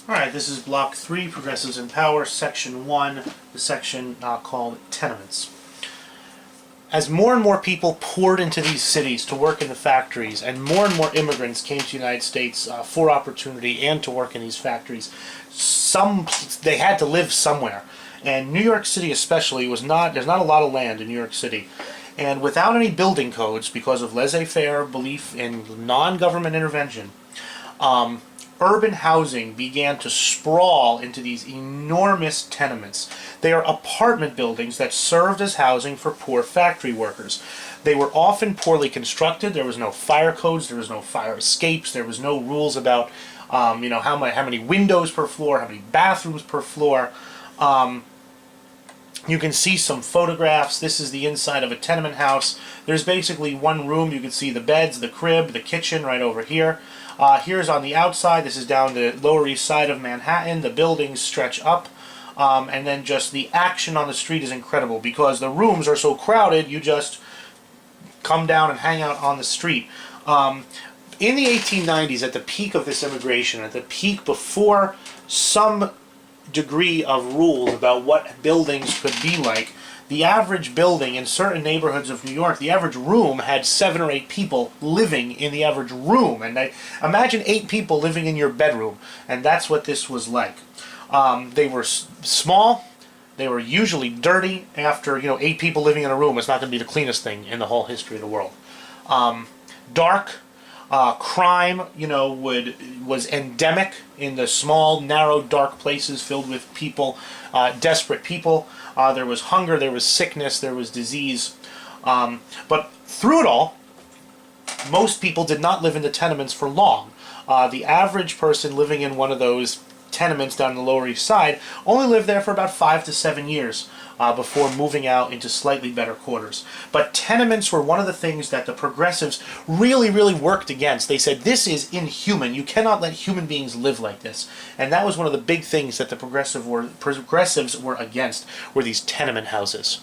Alright, this is Block 3, Progressives in Power, Section 1, the section called Tenements. As more and more people poured into these cities to work in the factories, and more immigrants came to the United States for opportunity and to work in these factories, they had to live somewhere. And New York City especially there's not a lot of land in New York City. And without any building codes, because of laissez-faire belief in non-government intervention, urban housing began to sprawl into these enormous tenements. They are apartment buildings that served as housing for poor factory workers. They were often poorly constructed. There was no fire codes. There was no fire escapes. There was no rules about how many windows per floor, how many bathrooms per floor. You can see some photographs. This is the inside of a tenement house. There's basically one room. You can see the beds, the crib, the kitchen right over here. Here's on the outside. This is down the Lower East Side of Manhattan. The buildings stretch up. And then just the action on the street is incredible because the rooms are so crowded, you just come down and hang out on the street. In the 1890s, at the peak of this immigration, at the peak before some degree of rules about what buildings could be like, the average building in certain neighborhoods of New York, the average room had 7 or 8 people living in the average room. And imagine 8 people living in your bedroom, and that's what this was like. They were small. They were usually dirty. After 8 people living in a room, it's not going to be the cleanest thing in the whole history of the world. Dark. Crime, was endemic in the small, narrow, dark places filled with people, desperate people. There was hunger, there was sickness, there was disease. But through it all, most people did not live in the tenements for long. The average person living in one of those tenements down the Lower East Side only lived there for about 5 to 7 years before moving out into slightly better quarters. But tenements were one of the things that the progressives really worked against. They said, this is inhuman. You cannot let human beings live like this. And that was one of the big things that the progressives were against, were these tenement houses.